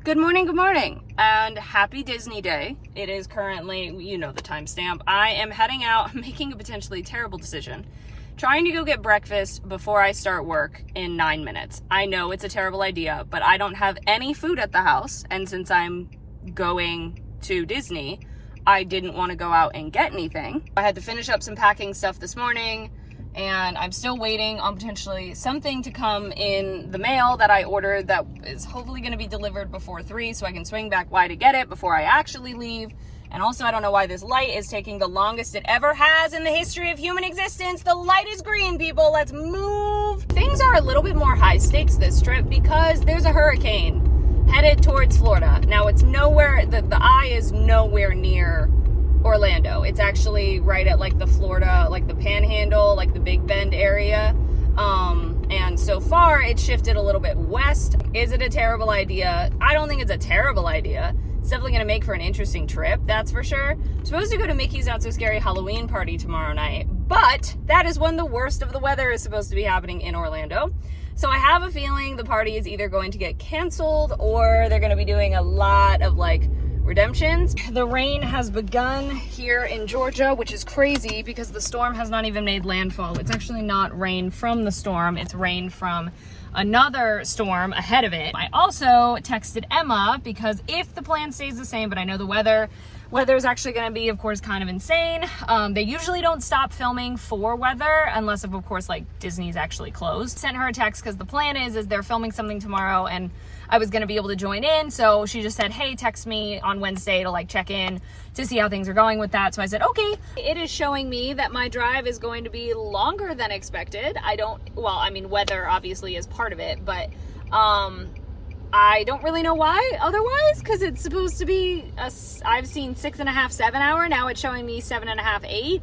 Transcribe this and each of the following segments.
Good morning, and happy Disney Day. It is currently, you know the timestamp. I am heading out, making a potentially terrible decision, trying to go get breakfast before I start work in 9 minutes. I know it's a terrible idea, but I don't have any food at the house, and since I'm going to Disney, I didn't want to go out and get anything. I had to finish up some packing stuff this morning, and I'm still waiting on potentially something to come in the mail that I ordered that is hopefully going to be delivered before 3 so I can swing back by to get it before I actually leave. And also, I don't know why this light is taking the longest it ever has in the history of human existence. The light is green, people. Let's move. Things are a little bit more high stakes this trip because there's a hurricane headed towards Florida. Now, it's nowhere, the eye is nowhere near Orlando. It's actually right at like the Florida, like the Panhandle, like the Big Bend area. And so far it's shifted a little bit west. Is it a terrible idea? I don't think it's a terrible idea. It's definitely going to make for an interesting trip, that's for sure. I'm supposed to go to Mickey's Not So Scary Halloween party tomorrow night, but that is when the worst of the weather is supposed to be happening in Orlando. So I have a feeling the party is either going to get canceled or they're going to be doing a lot of like redemptions. The rain has begun here in Georgia, which is crazy because the storm has not even made landfall. It's actually not rain from the storm, it's rain from another storm ahead of it. I also texted Emma because if the plan stays the same, but I know the weather is actually going to be, of course, kind of insane. They usually don't stop filming for weather unless, of course, like Disney's actually closed. Sent her a text because the plan is they're filming something tomorrow and I was going to be able to join in. So she just said, hey, text me on Wednesday to like check in to see how things are going with that. So I said, okay. It is showing me that my drive is going to be longer than expected. Weather obviously is part of it, but I don't really know why otherwise, because it's supposed to be, I've seen 6.5, 7 hour. Now it's showing me 7.5, 8.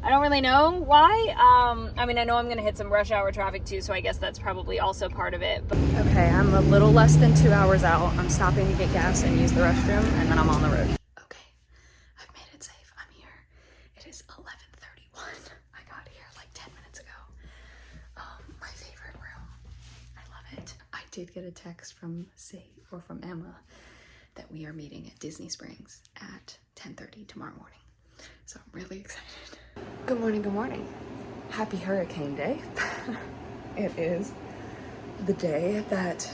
I don't really know why. I know I'm going to hit some rush hour traffic too, so I guess that's probably also part of it. But okay, I'm a little less than 2 hours out. I'm stopping to get gas and use the restroom, and then I'm on the road. Okay, I've made it safe. I'm here. It is 11:31. I got here like 10 minutes ago. My favorite room. I love it. I did get a text from Emma that we are meeting at Disney Springs at 10:30 tomorrow morning. So I'm really excited. Good morning, good morning. Happy Hurricane Day. It is the day that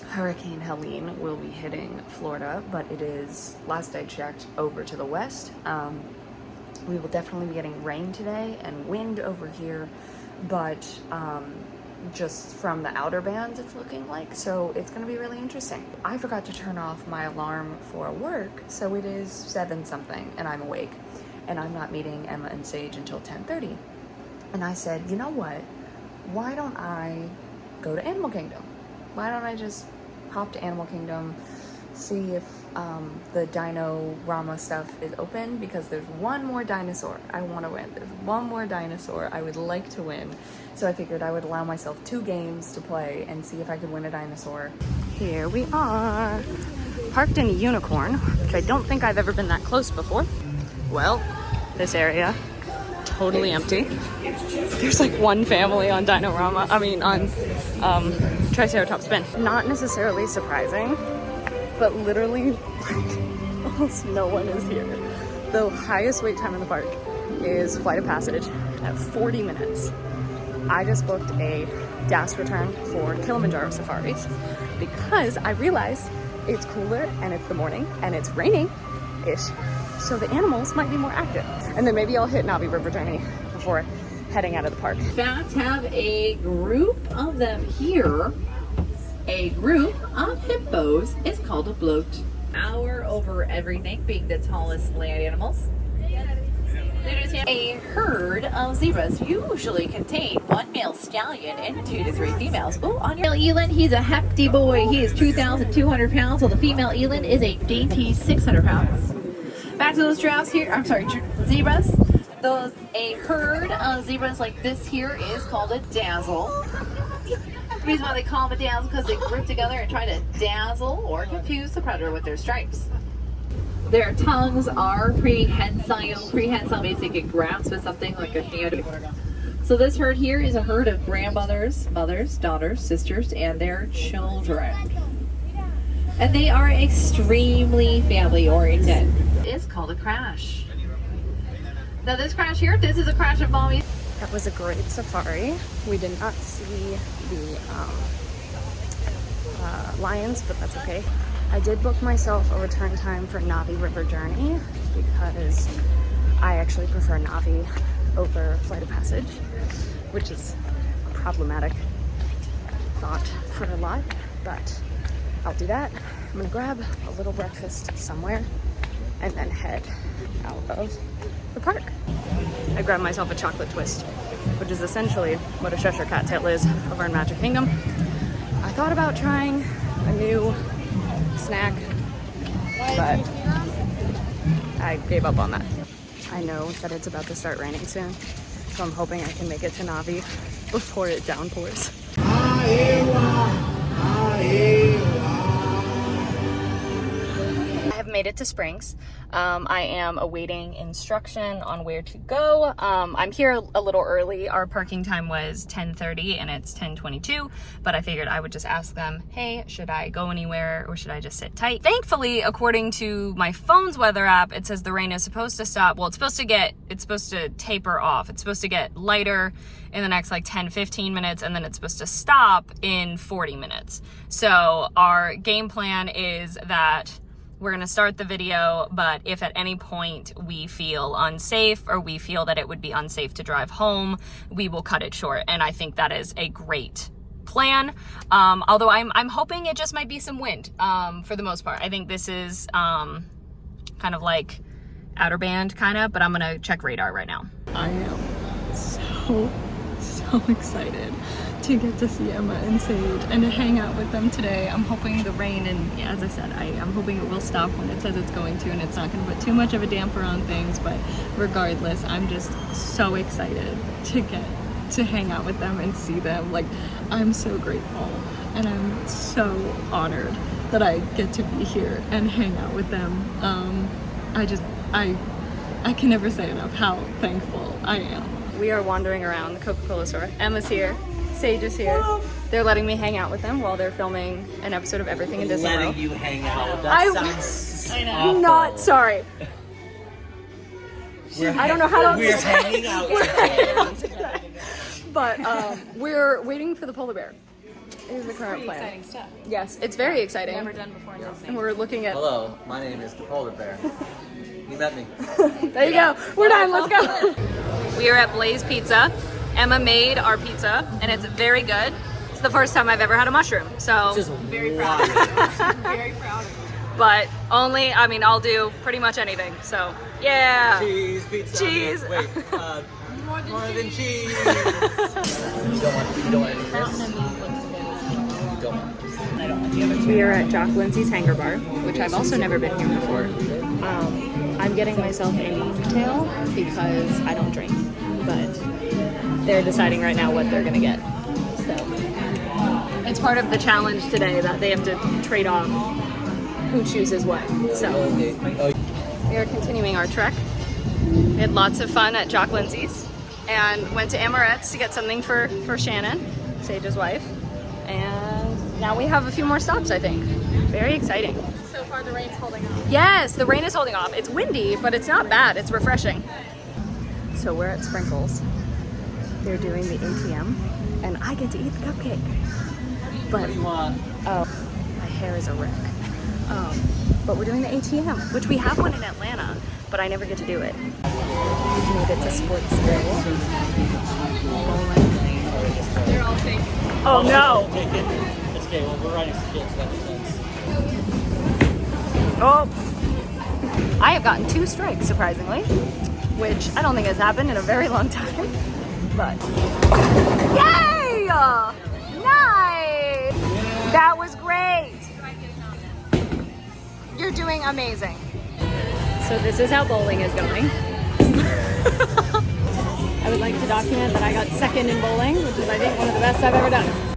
Hurricane Helene will be hitting Florida, but it is, last I checked, over to the west. We will definitely be getting rain today and wind over here, but just from the outer bands it's looking like, so it's going to be really interesting. I forgot to turn off my alarm for work, so it is 7 something and I'm awake, and I'm not meeting Emma and Sage until 10:30. And I said, you know what, why don't I go to Animal Kingdom? Why don't I just hop to Animal Kingdom, see if the Dino-Rama stuff is open, because there's one more dinosaur I want to win. There's one more dinosaur I would like to win. So I figured I would allow myself 2 games to play and see if I could win a dinosaur. Here we are, parked in Unicorn, which I don't think I've ever been that close before. Well, this area, totally empty. There's like one family on Dino-Rama, on Triceratops Spin. Not necessarily surprising, but literally like almost no one is here. The highest wait time in the park is Flight of Passage at 40 minutes. I just booked a DAS return for Kilimanjaro safaris because I realized it's cooler and it's the morning and it's raining-ish, so the animals might be more active. And then maybe I'll hit Navi River Journey before heading out of the park. Bats have a group of them here. A group of hippos is called a bloat. Hour over everything, being the tallest land animals. A herd of zebras usually contain 1 male stallion and 2 to 3 females. Oh, on your eland, he's a hefty boy. He is 2,200 pounds, while the female eland is a dainty 600 pounds. Back to those giraffes here. I'm sorry, zebras. A herd of zebras like this here is called a dazzle. The reason why they call them a dazzle because they group together and try to dazzle or confuse the predator with their stripes. Their tongues are prehensile. Prehensile means they can grasp at something like a hand. So this herd here is a herd of grandmothers, mothers, daughters, sisters, and their children. and they are extremely family oriented. It's called a crash. Now this crash here, this is a crash of Mommy. That was a great safari. We did not see the lions, but that's okay. I did book myself a return time for Navi River Journey because I actually prefer Navi over Flight of Passage, which is a problematic thought for a lot, but I'll do that. I'm gonna grab a little breakfast somewhere and then head out of the park. I grabbed myself a chocolate twist, which is essentially what a Cheshire cattail is over in Magic Kingdom. I thought about trying a new snack, but I gave up on that. I know that it's about to start raining soon, so I'm hoping I can make it to Navi before it downpours. I have made it to Springs. I am awaiting instruction on where to go. I'm here a little early. Our parking time was 10:30 and it's 10:22, but I figured I would just ask them, hey, should I go anywhere or should I just sit tight? Thankfully, according to my phone's weather app, it says the rain is supposed to stop. Well, it's supposed to taper off. It's supposed to get lighter in the next like 10-15 minutes, and then it's supposed to stop in 40 minutes. So our game plan is that we're gonna start the video, but if at any point we feel unsafe or we feel that it would be unsafe to drive home, we will cut it short. And I think that is a great plan. Although I'm hoping it just might be some wind for the most part. I think this is kind of like outer band kind of, but I'm gonna check radar right now. I am so excited to get to see Emma and Sage and to hang out with them today. I'm hoping the rain, and yeah, as I said, I'm hoping it will stop when it says it's going to, and it's not going to put too much of a damper on things. But regardless, I'm just so excited to get to hang out with them and see them. Like, I'm so grateful and I'm so honored that I get to be here and hang out with them. I can never say enough how thankful I am. We are wandering around the Coca-Cola store. Emma's here. Sage is here. They're letting me hang out with them while they're filming an episode of Everything in Disney World. Letting you hang out. That sounds I'm not sorry. I don't know how to. We're hanging out together. But we're waiting for the polar bear. Is the current plan. Exciting stuff. Yes, it's very exciting. Never done before in Disney. And we're looking at. Hello, my name is the polar bear. You met me. There you go. We're done. Let's go. We are at Blaze Pizza. Emma made our pizza, and it's very good. It's the first time I've ever had a mushroom, so Just Very proud of you. Very proud of you. but only, I mean, I'll do pretty much anything. So yeah. Cheese, pizza. Cheese. Wait, more than cheese. You don't want any of this. You don't want this. We are at Jock Lindsay's Hangar Bar, which I've also never been here before. I'm getting myself a mocktail because I don't drink, but they're deciding right now what they're gonna get. So it's part of the challenge today that they have to trade off who chooses what. So we are continuing our trek. We had lots of fun at Jock Lindsay's and went to Amorette's to get something for Shannon, Sage's wife. And now we have a few more stops, I think. Very exciting. So far the rain's holding off. Yes, the rain is holding off. It's windy, but it's not bad. It's refreshing. So we're at Sprinkles. They're doing the ATM, and I get to eat the cupcake. But What do you want? oh, my hair is a wreck. But we're doing the ATM, which we have one in Atlanta, but I never get to do it. We've made it to Sportsville. They're all taken. Oh no! It's okay, well, we're riding skills, that makes sense. Oh! I have gotten 2 strikes, surprisingly, which I don't think has happened in a very long time. But yay! Nice! That was great! You're doing amazing. So this is how bowling is going. I would like to document that I got second in bowling, which is I think one of the best I've ever done.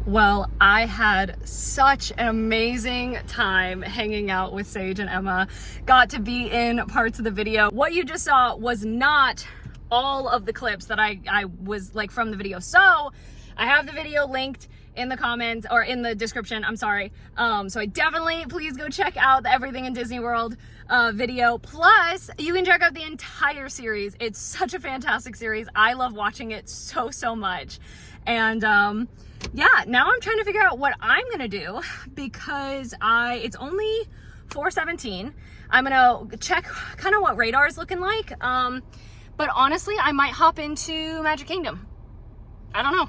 Well, I had such an amazing time hanging out with Sage and Emma. Got to be in parts of the video. What you just saw was not all of the clips that I was like from the video. So I have the video linked in the comments or in the description, I'm sorry. So I definitely, please go check out the Everything in Disney World video. Plus, you can check out the entire series. It's such a fantastic series. I love watching it so much. And yeah, now I'm trying to figure out what I'm gonna do because it's only 4:17. I'm gonna check kind of what radar is looking like. But honestly, I might hop into Magic Kingdom. I don't know.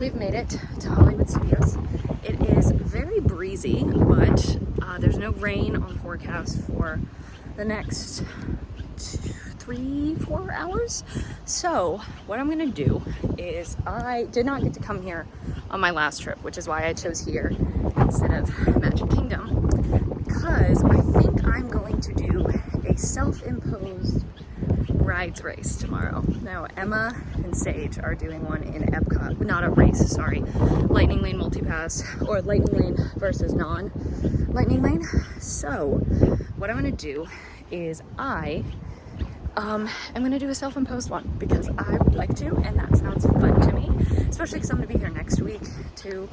We've made it to Hollywood Studios. It is very breezy, but there's no rain on the forecast for the next 3-4 hours. So what I'm gonna do is, I did not get to come here on my last trip, which is why I chose here instead of Magic Kingdom, because I think I'm going to do a self-imposed rides race tomorrow. Now Emma and Sage are doing one in Epcot, not a race, sorry, Lightning Lane Multipass, or Lightning Lane versus non-Lightning Lane. So what I'm gonna do is I'm gonna do a self-imposed one because I would like to, and that sounds fun to me, especially because I'm gonna be here next week too.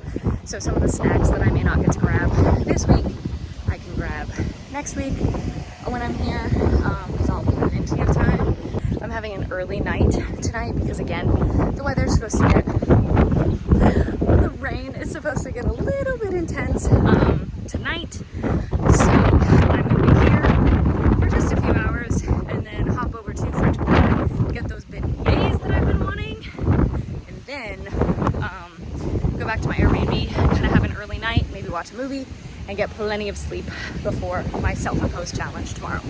So some of the snacks that I may not get to grab this week, I can grab next week when I'm here, because I'll have plenty of time. I'm having an early night tonight because, again, the weather's supposed to get, the rain is supposed to get a little bit intense tonight. So I'm gonna be here for just a few hours and then hop over to French Quarter, get those beignets that I've been wanting, and then go back to my Airbnb, kind of have an early night, maybe watch a movie, and get plenty of sleep before my self-imposed challenge tomorrow.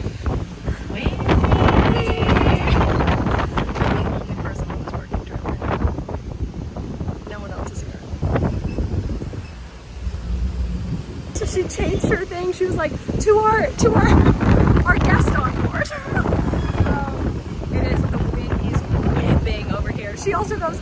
So she changed her thing. She was like, to our guest on board. It is, the wind is whipping over here. She also goes,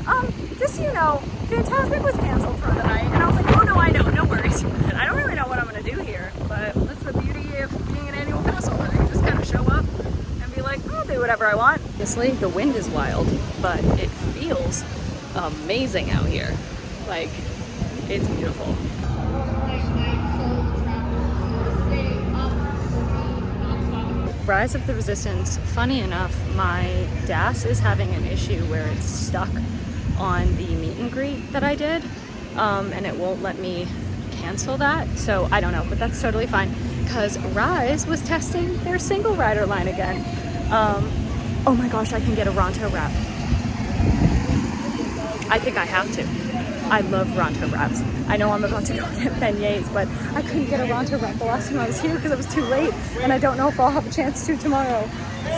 just so you know, Fantastic was canceled for the night. And I was like, oh no, I know, no worries. And I don't really know what I'm gonna do here, but that's the beauty of being an annual pass holder. You just kind of show up and be like, I'll do whatever I want. Honestly, the wind is wild, but it feels amazing out here. Like, it's beautiful. Rise of the Resistance, funny enough, my DAS is having an issue where it's stuck on the meet and greet that I did, and it won't let me cancel that. So I don't know, but that's totally fine because Rise was testing their single rider line again. Oh my gosh, I can get a Ronto wrap. I think I have to. I love Ronto wraps. I know I'm about to go get beignets, but I couldn't get a Ronto wrap the last time I was here because it was too late, and I don't know if I'll have a chance to tomorrow.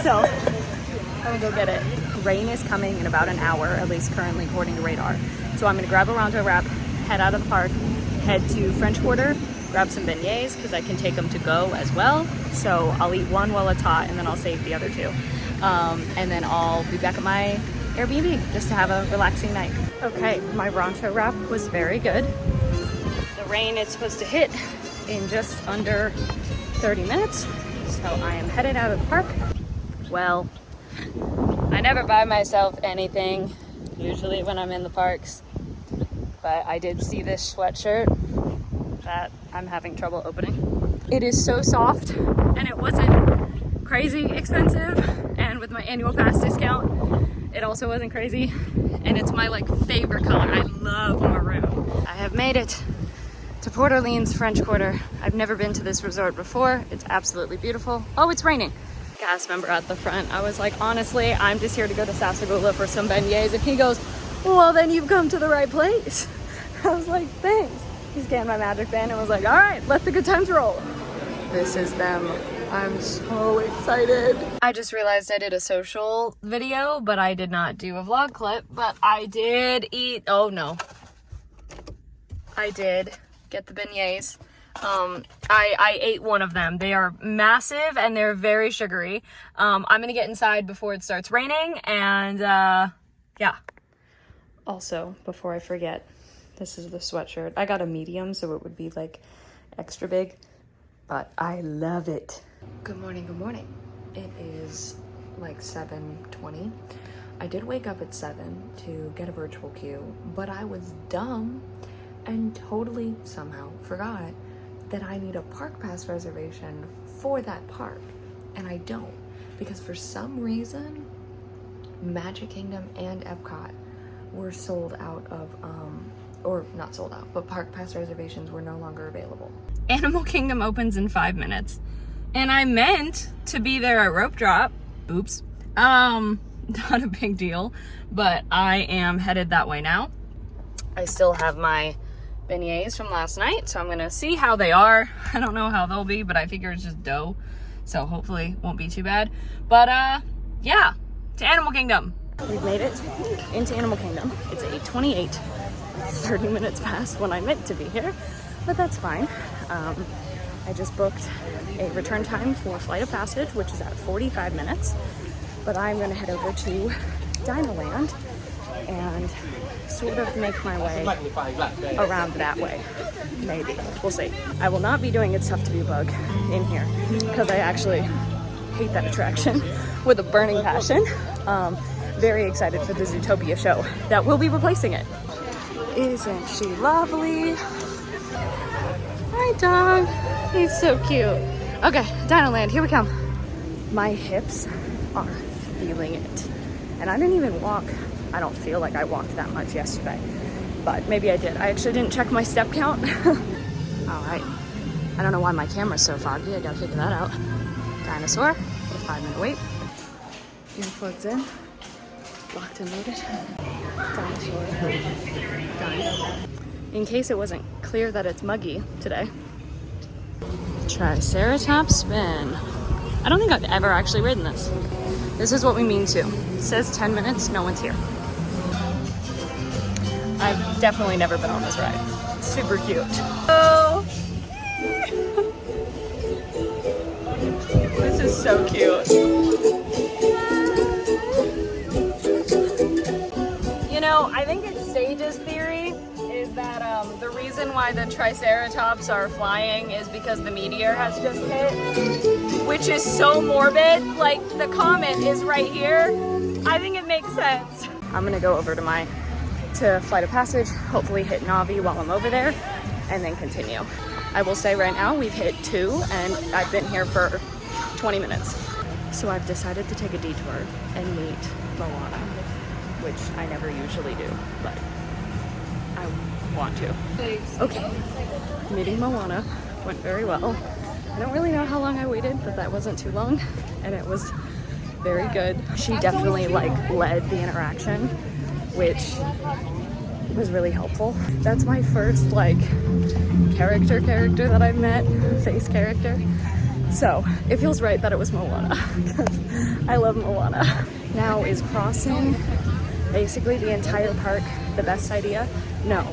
So I'm gonna go get it. Rain is coming in about an hour, at least currently according to radar. So I'm gonna grab a Ronto wrap, head out of the park, head to French Quarter, grab some beignets because I can take them to go as well. So I'll eat one while it's hot, and then I'll save the other two. And then I'll be back at my Airbnb just to have a relaxing night. Okay, my Ronto wrap was very good. The rain is supposed to hit in just under 30 minutes, so I am headed out of the park. Well, I never buy myself anything, usually when I'm in the parks, but I did see this sweatshirt that I'm having trouble opening. It is so soft, and it wasn't crazy expensive, and with my annual pass discount, it also wasn't crazy, and it's my favorite color. I love maroon. I have made it to Port Orleans French Quarter. I've never been to this resort before. It's absolutely beautiful. Oh, it's raining. Cast member at the front. I was like, honestly, I'm just here to go to Sassagoula for some beignets. And he goes, well, then you've come to the right place. I was like, thanks. He scanned my magic band and was like, all right, let the good times roll. This is them. I'm so excited. I just realized I did a social video, but I did not do a vlog clip, but I did eat, oh no. I did get the beignets. I ate one of them. They are massive and they're very sugary. I'm gonna get inside before it starts raining, and yeah. Also, before I forget, this is the sweatshirt. I got a medium, so it would be extra big, but I love it. Good morning, good morning. It is 7:20. I did wake up at 7 to get a virtual queue, but I was dumb and totally somehow forgot that I need a park pass reservation for that park, and I don't, because for some reason Magic Kingdom and Epcot were sold out of or not sold out, but park pass reservations were no longer available. Animal Kingdom opens in 5 minutes, and I meant to be there at rope drop. Oops. Not a big deal, but I am headed that way now. I still have my beignets from last night, so I'm gonna see how they are. I don't know how they'll be, but I figure it's just dough, so hopefully won't be too bad. But yeah, to Animal Kingdom. We've made it into Animal Kingdom. It's 8:28, 30 minutes past when I meant to be here, but that's fine. I just booked a return time for Flight of Passage, which is at 45 minutes, but I'm gonna head over to Dinoland and sort of make my way around that way. Maybe. We'll see. I will not be doing It's Tough to Be a Bug in here because I actually hate that attraction with a burning passion. Very excited for the Zootopia show that will be replacing it. Isn't she lovely? Hi, dog. He's so cute. Okay, Dinoland, here we come. My hips are feeling it. And I didn't even walk. I don't feel like I walked that much yesterday, but maybe I did. I actually didn't check my step count. All right. I don't know why my camera's so foggy. I gotta figure that out. Dinosaur, with a 5-minute wait. Earplugs in, locked and loaded. Dinosaur, done. In case it wasn't clear that it's muggy today. Triceratops spin. I don't think I've ever actually ridden this. This is what we mean to. It says 10 minutes, no one's here. I've definitely never been on this ride. It's super cute. Oh! This is so cute. You know, I think it's Sage's theory is that the reason why the Triceratops are flying is because the meteor has just hit, which is so morbid. Like, the comet is right here. I think it makes sense. I'm gonna go over to Flight of Passage, hopefully hit Navi while I'm over there, and then continue. I will say right now we've hit 2 and I've been here for 20 minutes. So I've decided to take a detour and meet Moana, which I never usually do, but I want to. Okay, meeting Moana went very well. I don't really know how long I waited, but that wasn't too long, and it was very good. She definitely led the interaction, which was really helpful. That's my first character that I've met, face character. So it feels right that it was Moana, because I love Moana. Now is crossing basically the entire park the best idea? No,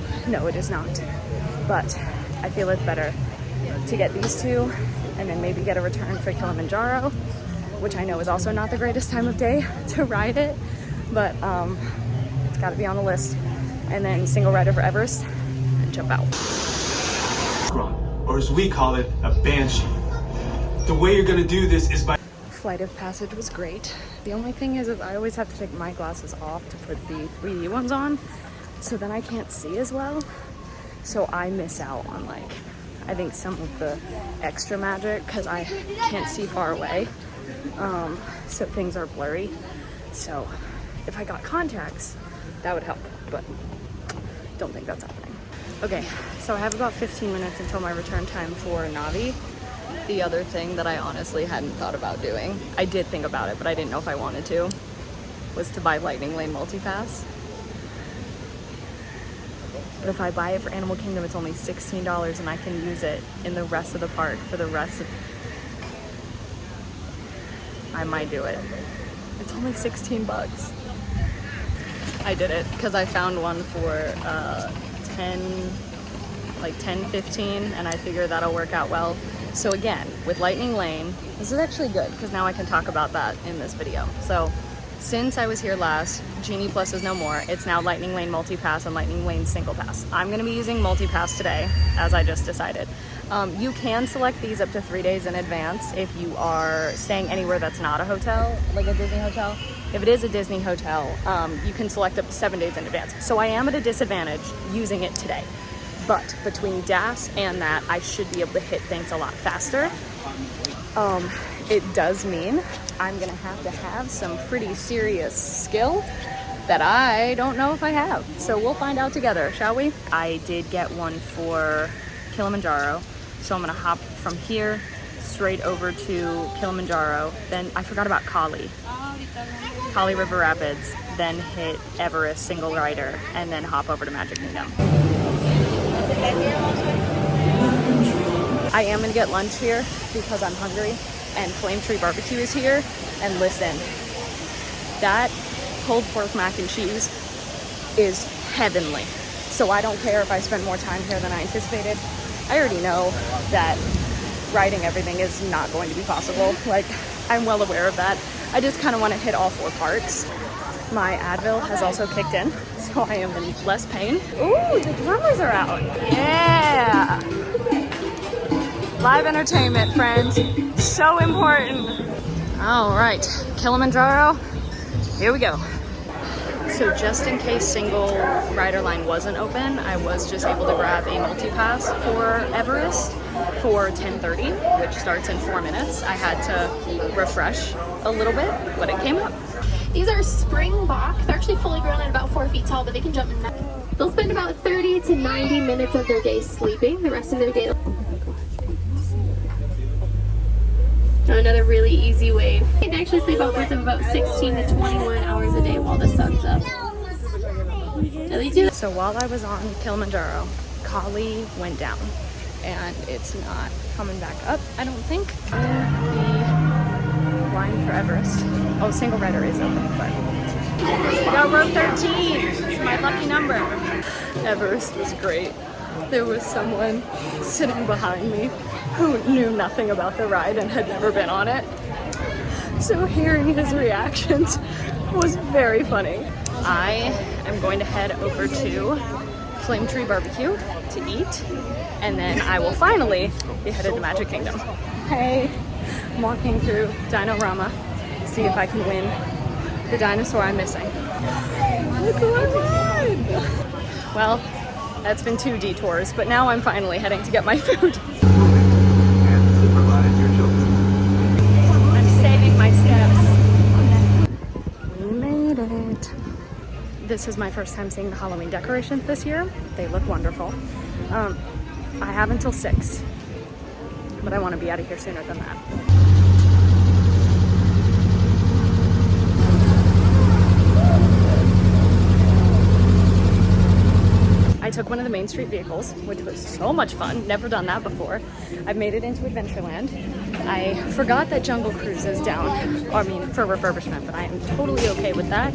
it is not. But I feel it's better to get these two and then maybe get a return for Kilimanjaro, which I know is also not the greatest time of day to ride it, but it's gotta be on the list. And then single rider for Everest and jump out. Or as we call it, a banshee. The way you're gonna do this is by... Flight of Passage was great. The only thing is I always have to take my glasses off to put the 3D ones on, so then I can't see as well. So I miss out on I think some of the extra magic because I can't see far away. So things are blurry. So if I got contacts, that would help, but don't think that's happening. Okay, so I have about 15 minutes until my return time for Navi. The other thing that I honestly hadn't thought about doing, I did think about it, but I didn't know if I wanted to, was to buy Lightning Lane Multipass. But if I buy it for Animal Kingdom, it's only $16 and I can use it in the rest of the park for the rest of... I might do it. It's only 16 bucks. I did it because I found one for 10-15, and I figure that'll work out well. So again, with Lightning Lane, this is actually good because now I can talk about that in this video. So since I was here last, Genie Plus is no more. It's now Lightning Lane Multipass and Lightning Lane Single Pass. I'm going to be using Multipass today, as I just decided. You can select these up to 3 days in advance if you are staying anywhere that's not a hotel, like a Disney hotel. If it is a Disney hotel, you can select up to 7 days in advance. So I am at a disadvantage using it today. but between DAS and that, I should be able to hit things a lot faster. It does mean I'm gonna have some pretty serious skill that I don't know if I have. So we'll find out together, shall we? I did get one for Kilimanjaro, so I'm gonna hop from here straight over to Kilimanjaro. Then I forgot about Kali River Rapids, then hit Everest single rider, and then hop over to Magic Kingdom. I am gonna get lunch here because I'm hungry, and Flame Tree Barbecue is here. And listen, that pulled pork mac and cheese is heavenly. So I don't care if I spend more time here than I anticipated. I already know that riding everything is not going to be possible. Like, I'm well aware of that. I just kind of want to hit all 4 parts. My Advil has also kicked in, so I am in less pain. Ooh, the drummers are out. Yeah. Live entertainment, friends. So important. All right, Kilimanjaro, here we go. So just in case single rider line wasn't open, I was just able to grab a multi-pass for Everest for 10:30, which starts in 4 minutes. I had to refresh a little bit, but it came up. These are springbok. They're actually fully grown and about 4 feet tall, but they can jump in. They'll spend about 30 to 90 minutes of their day sleeping. The rest of their day. Another really easy way. They can actually sleep upwards of about 16 to 21 hours a day while the sun's up. Now they do. So while I was on Kilimanjaro, Kali went down, and it's not coming back up, I don't think. The line for Everest. Oh, single rider is open, but I got row 13. It's my lucky number. Everest was great. There was someone sitting behind me who knew nothing about the ride and had never been on it. So hearing his reactions was very funny. I am going to head over to Flame Tree Barbecue to eat, and then I will finally be headed to Magic Kingdom. Hey, I'm walking through Dino-Rama to see if I can win the dinosaur I'm missing. Look who I won! Well, that's been 2 detours, but now I'm finally heading to get my food. I'm saving my steps. We made it. This is my first time seeing the Halloween decorations this year. They look wonderful. I have until 6, but I want to be out of here sooner than that. I took one of the Main Street vehicles, which was so much fun. Never done that before. I've made it into Adventureland. I forgot that Jungle Cruise is down, I mean, for refurbishment, but I am totally okay with that.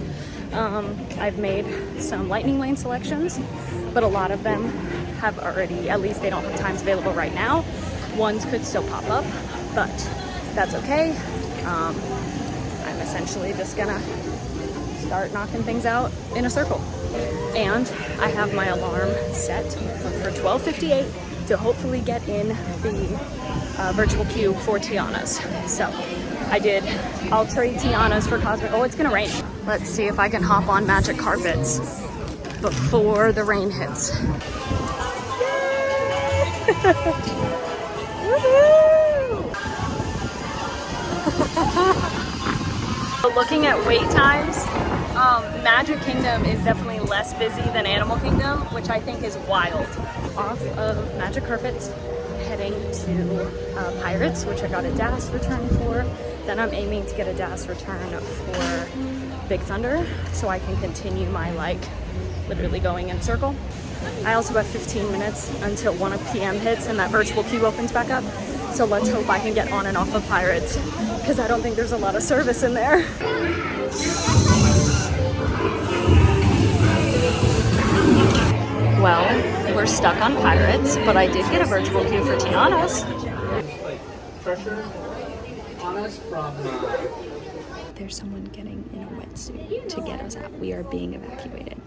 I've made some Lightning Lane selections, but a lot of them have already, at least they don't have times available right now. Ones could still pop up, but that's okay. I'm essentially just gonna start knocking things out in a circle. And I have my alarm set for 12:58 to hopefully get in the virtual queue for Tiana's. So I'll trade Tiana's for Cosmic. Oh, it's gonna rain. Let's see if I can hop on Magic Carpets before the rain hits. Looking at wait times, Magic Kingdom is definitely less busy than Animal Kingdom, which I think is wild. Off of Magic Carpets, heading to Pirates, which I got a DAS return for. Then I'm aiming to get a DAS return for Big Thunder, so I can continue my, literally going in circle. I also have 15 minutes until 1 p.m. hits and that virtual queue opens back up. So let's hope I can get on and off of Pirates, because I don't think there's a lot of service in there. Well, we're stuck on Pirates, but I did get a virtual queue for Tiana's. Pressure on us from... There's someone getting in a wetsuit to get us out. We are being evacuated.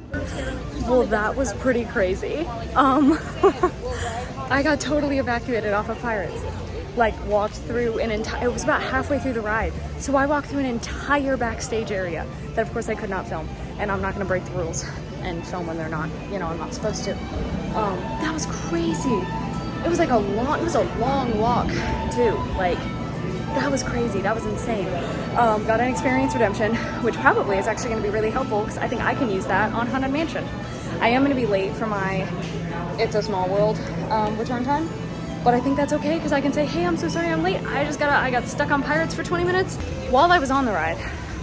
Well, that was pretty crazy. I got totally evacuated off of Pirates. Walked through an entire, it was about halfway through the ride. So I walked through an entire backstage area that of course I could not film, and I'm not gonna break the rules. and film when they're not, you know, I'm not supposed to. That was crazy. It was like a long walk too. Like, that was crazy. That was insane. Got an experience redemption, which probably is actually going to be really helpful because I think I can use that on Haunted Mansion. I am going to be late for my It's a Small World return time, but I think that's okay because I can say, hey, I'm so sorry I'm late. I got stuck on Pirates for 20 minutes. While I was on the ride,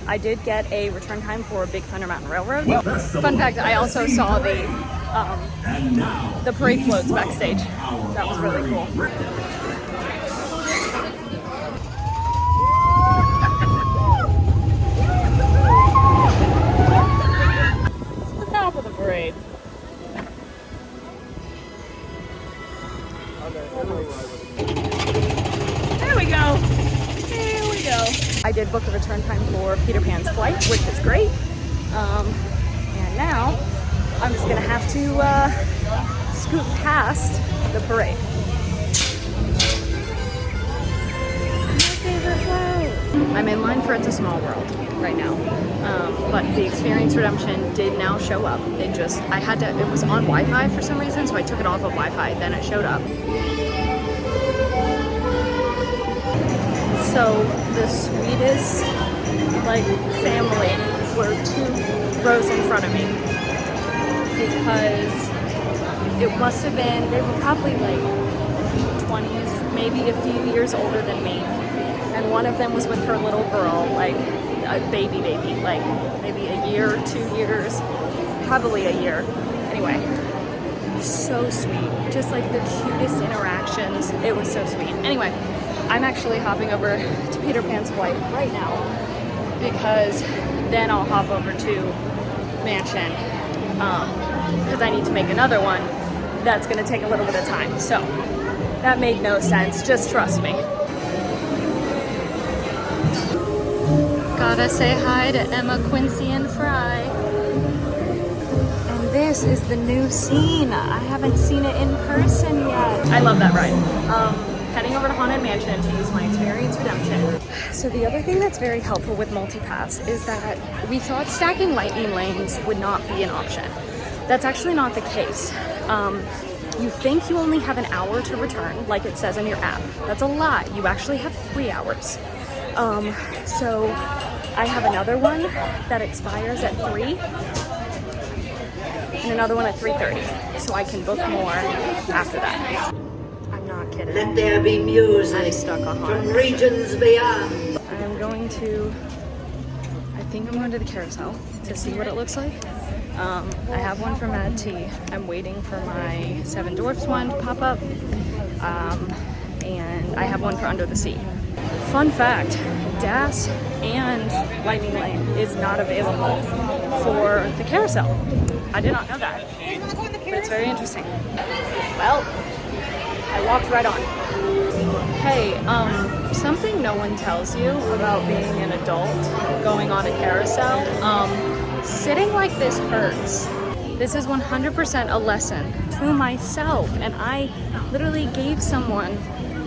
I did get a return time for Big Thunder Mountain Railroad. Fun fact, I also saw the parade floats backstage. That was really cool. It's the top of the parade. There we go. There we go. I did book a return time for Peter Pan's flight, which is great. And now I'm just gonna have to scoot past the parade. My favorite float. I'm in line for It's a Small World right now, but the Experience Redemption did now show up. It was on Wi-Fi for some reason, so I took it off of Wi-Fi, then it showed up. So the sweetest, like, family were 2 rows in front of me, because it must have been, they were probably like 20s, maybe a few years older than me, and one of them was with her little girl, like a baby, like maybe a year, 2 years, probably a year. Anyway, so sweet, just like the cutest interactions. It was so sweet. Anyway, I'm actually hopping over to Peter Pan's flight right now because then I'll hop over to Mansion because I need to make another one that's going to take a little bit of time. So that made no sense. Just trust me. Gotta say hi to Emma, Quincy, and Fry. And this is the new scene. I haven't seen it in person yet. I love that ride. Heading over to Haunted Mansion to use my Experience Redemption. So the other thing that's very helpful with multipass is that we thought stacking lightning lanes would not be an option. That's actually not the case. You think you only have an hour to return, like it says in your app. That's a lie. You actually have 3 hours. So I have another one that expires at 3 and another one at 3:30. So I can book more after that. I'm not kidding. Let there be music I'm stuck on from regions beyond. I'm going to, I think I'm going to the carousel to see what it looks like. I have one for Mad Tea. I'm waiting for my Seven Dwarfs one to pop up. And I have one for Under the Sea. Fun fact, DAS and Lightning Lane is not available for the carousel. I did not know that, but it's very interesting. Well, I walked right on. Hey, something no one tells you about being an adult going on a carousel, sitting like this hurts. This is 100% a lesson to myself, and I literally gave someone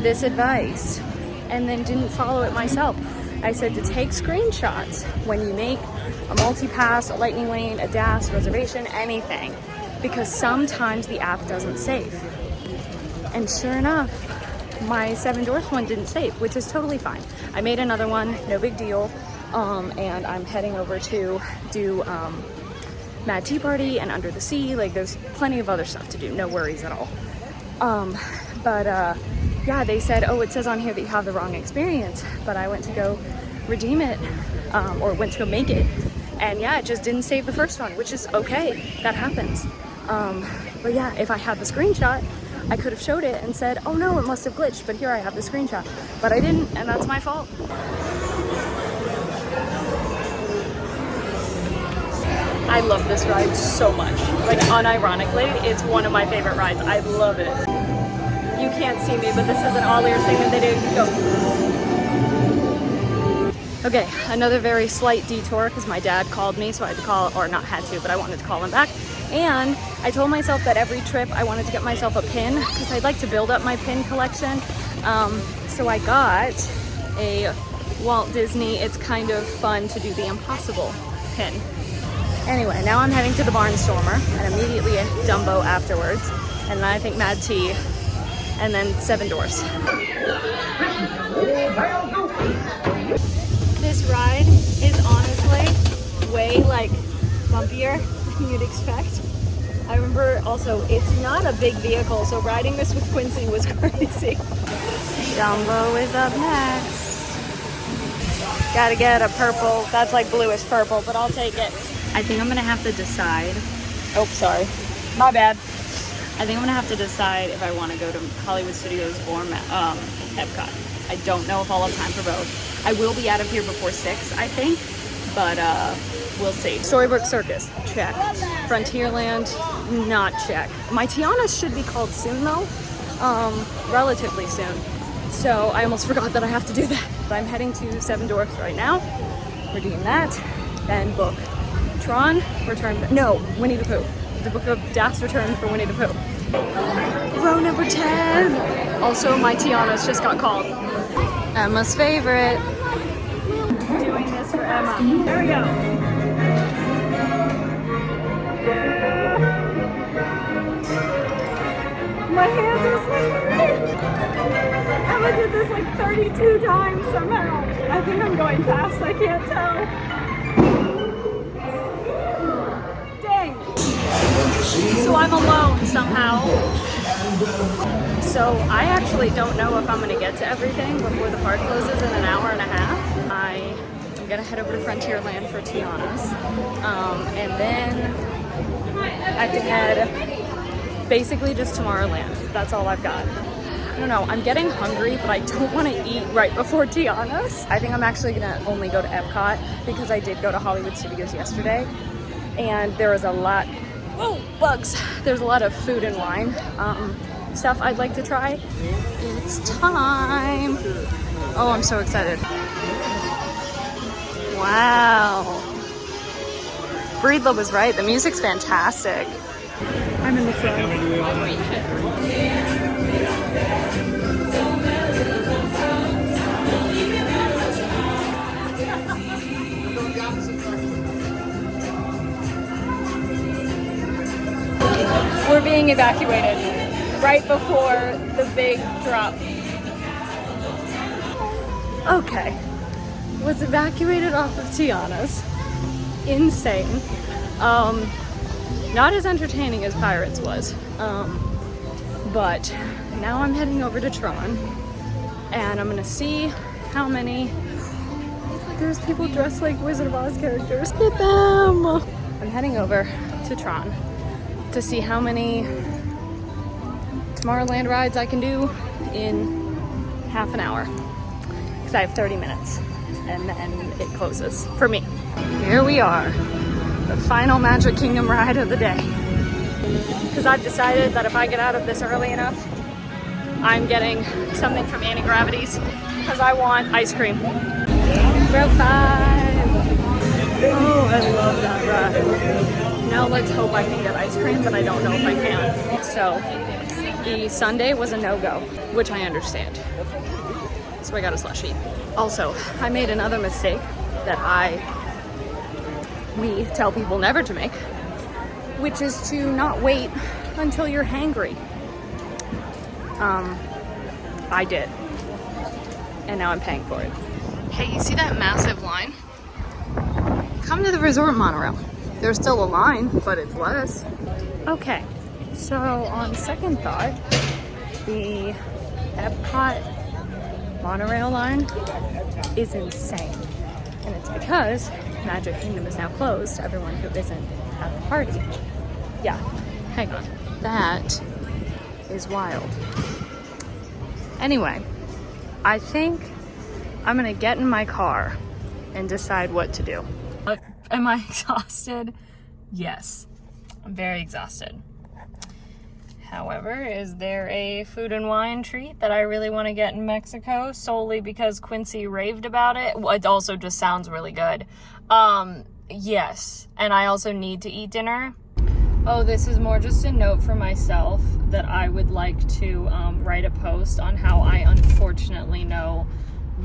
this advice and then didn't follow it myself. I said to take screenshots when you make a multi-pass, a lightning lane, a DAS, reservation, anything, because sometimes the app doesn't save. And sure enough, my Seven Dwarfs one didn't save, which is totally fine. I made another one, no big deal, and I'm heading over to do Mad Tea Party and Under the Sea. Like, there's plenty of other stuff to do, no worries at all. Yeah, they said, oh, it says on here that you have the wrong experience, but I went to go redeem it, or went to go make it, and yeah, it just didn't save the first one, which is okay, that happens. But yeah, if I had the screenshot, I could have showed it and said, oh no, it must have glitched, but here I have the screenshot. But I didn't, and that's my fault. I love this ride so much. Like, unironically, it's one of my favorite rides. I love it. You can't see me, but this is an all-ear thing that they do. Go. Okay, another very slight detour because my dad called me, so I had to call, or not had to, but I wanted to call him back. And I told myself that every trip I wanted to get myself a pin because I'd like to build up my pin collection. So I got a Walt Disney It's Kind of Fun to Do the Impossible pin. Anyway, now I'm heading to the Barnstormer and immediately Dumbo afterwards. And then I think Mad Tea and then Seven Dwarfs. This ride is honestly way like bumpier than you'd expect. I remember also it's not a big vehicle, so riding this with Quincy was crazy. Dumbo is up next. Gotta get a purple. That's like bluish purple, but I'll take it. I think I'm gonna have to decide. Oh, sorry. My bad. I think I'm gonna have to decide if I want to go to Hollywood Studios or Epcot. I don't know if I'll have time for both. I will be out of here before 6, I think, but we'll see. Storybook Circus, check. Frontierland, not check. My Tiana should be called soon though, relatively soon. So I almost forgot that I have to do that. I'm heading to Seven Dwarfs right now, redeem that, then book Tron, Winnie the Pooh. The Book of Daft's Return for Winnie the Pooh. Row number 10. Also, my Tiana's just got called. Emma's favorite. Doing this for Emma. There we go. My hands are slippery. Emma did this like 32 times somehow. I think I'm going fast, I can't tell. Dang. So I'm alone somehow. So I actually don't know if I'm gonna get to everything before the park closes in an hour and a half. I am gonna head over to Frontierland for Tiana's. And then I have to head basically just Tomorrowland. That's all I've got. I don't know, I'm getting hungry, but I don't want to eat right before Tiana's. I think I'm actually gonna only go to Epcot because I did go to Hollywood Studios yesterday and there was a lot, oh, bugs. There's a lot of food and wine stuff I'd like to try. It's time. Oh, I'm so excited. Wow. Breedlove was right, the music's fantastic. I'm in the front. We're being evacuated right before the big drop. Okay, was evacuated off of Tiana's. Insane. Not as entertaining as Pirates was, but now I'm heading over to Tron and I'm gonna see how many, there's people dressed like Wizard of Oz characters. Look at them! I'm heading over to Tron to see how many Tomorrowland rides I can do in half an hour because I have 30 minutes and then it closes for me. Here we are, the final Magic Kingdom ride of the day, because I've decided that if I get out of this early enough, I'm getting something from Anti-Gravity's because I want ice cream. Row 5. Oh, I love that ride. Now let's hope I can get ice cream, but I don't know if I can. So the sundae was a no-go, which I understand. So I got a slushie. Also, I made another mistake that we tell people never to make, which is to not wait until you're hangry. I did, and now I'm paying for it. Hey, you see that massive line? Come to the resort monorail. There's still a line, but it's less. Okay, so on second thought, the Epcot monorail line is insane. And it's because Magic Kingdom is now closed to everyone who isn't at the party. Yeah, hang on. That is wild. Anyway, I think I'm gonna get in my car and decide what to do. Am I exhausted? Yes, I'm very exhausted. However, is there a food and wine treat that I really want to get in Mexico solely because Quincy raved about it? Well, it also just sounds really good. Yes, and I also need to eat dinner. Oh, this is more just a note for myself that I would like to write a post on how I unfortunately know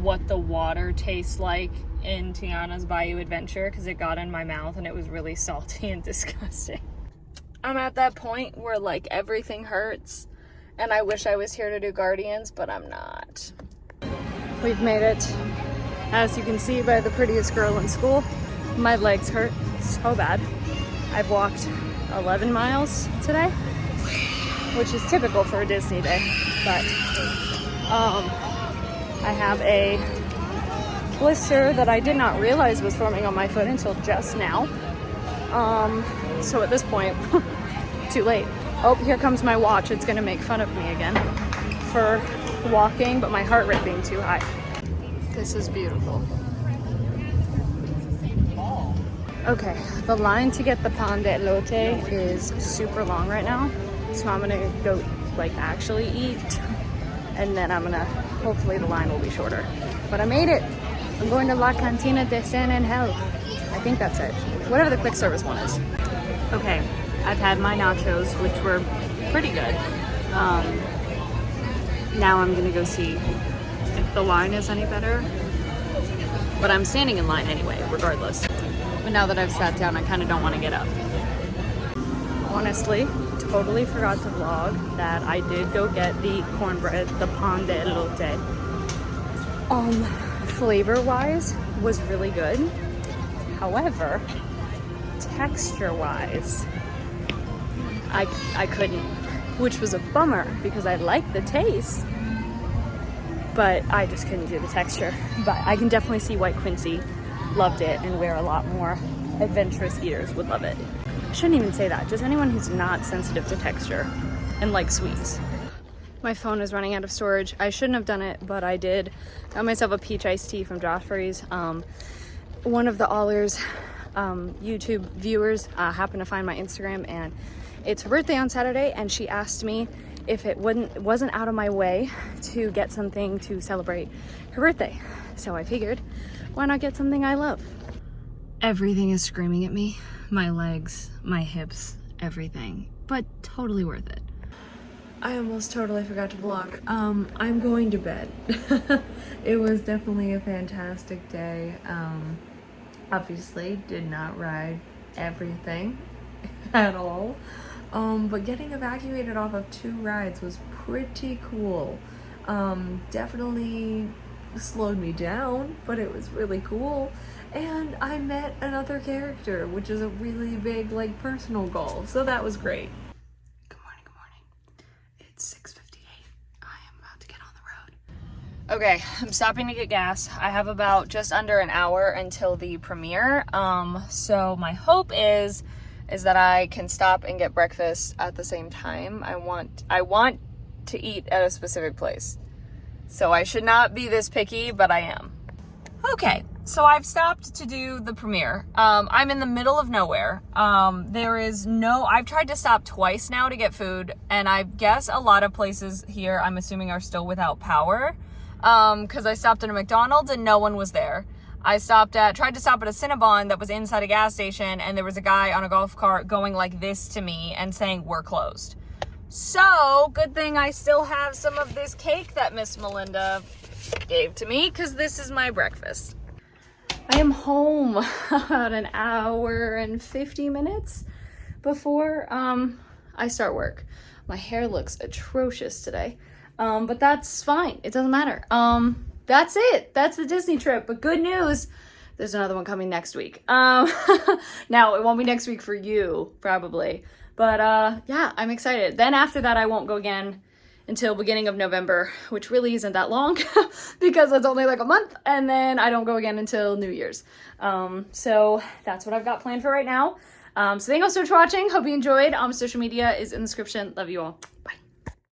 what the water tastes like in Tiana's Bayou Adventure, because it got in my mouth and it was really salty and disgusting. I'm at that point where like everything hurts and I wish I was here to do Guardians, but I'm not. We've made it. As you can see by the prettiest girl in school, my legs hurt so bad. I've walked 11 miles today, which is typical for a Disney day, but I have a blister that I did not realize was forming on my foot until just now. So at this point, too late. Oh, here comes my watch. It's gonna make fun of me again for walking, but my heart rate being too high. This is beautiful. Okay, the line to get the pan de elote is super long right now, so I'm gonna go like actually eat, and then hopefully the line will be shorter. But I made it. I'm going to La Cantina de San Angel. I think that's it. Whatever the quick service one is. Okay, I've had my nachos, which were pretty good. Now I'm gonna go see if the line is any better. But I'm standing in line anyway, regardless. But now that I've sat down, I kind of don't want to get up. Honestly, totally forgot to vlog that I did go get the cornbread, the pan de elote. Flavor-wise, was really good. However, texture-wise, I couldn't, which was a bummer because I liked the taste, but I just couldn't do the texture. But I can definitely see why Quincy loved it and where a lot more adventurous eaters would love it. I shouldn't even say that, just anyone who's not sensitive to texture and likes sweets. My phone is running out of storage. I shouldn't have done it, but I did. Got myself a peach iced tea from Joffrey's. One of the Allers YouTube viewers happened to find my Instagram, and it's her birthday on Saturday, and she asked me if it wasn't out of my way to get something to celebrate her birthday. So I figured, why not get something I love? Everything is screaming at me. My legs, my hips, everything. But totally worth it. I almost totally forgot to vlog. I'm going to bed. It was definitely a fantastic day. Obviously did not ride everything at all. But getting evacuated off of 2 rides was pretty cool. Definitely slowed me down, but it was really cool. And I met another character, which is a really big, like, personal goal. So that was great. Good morning. It's 6:58. I am about to get on the road. Okay, I'm stopping to get gas. I have about just under an hour until the premiere. So my hope is that I can stop and get breakfast at the same time. I want to eat at a specific place. So I should not be this picky, but I am. Okay, so I've stopped to do the premiere. I'm in the middle of nowhere. I've tried to stop twice now to get food, and I guess a lot of places here, I'm assuming, are still without power. Because I stopped at a McDonald's and no one was there. I tried to stop at a Cinnabon that was inside a gas station, and there was a guy on a golf cart going like this to me and saying, "We're closed." So, good thing I still have some of this cake that Miss Melinda gave to me, because this is my breakfast. I am home about an hour and 50 minutes before I start work. My hair looks atrocious today, but that's fine. It doesn't matter. That's it. That's the Disney trip. But good news, there's another one coming next week. Now, it won't be next week for you, probably. But yeah, I'm excited. Then after that, I won't go again until beginning of November, which really isn't that long because it's only like a month. And then I don't go again until New Year's. So that's what I've got planned for right now. So thank you all so much for watching. Hope you enjoyed. Social media is in the description. Love you all. Bye.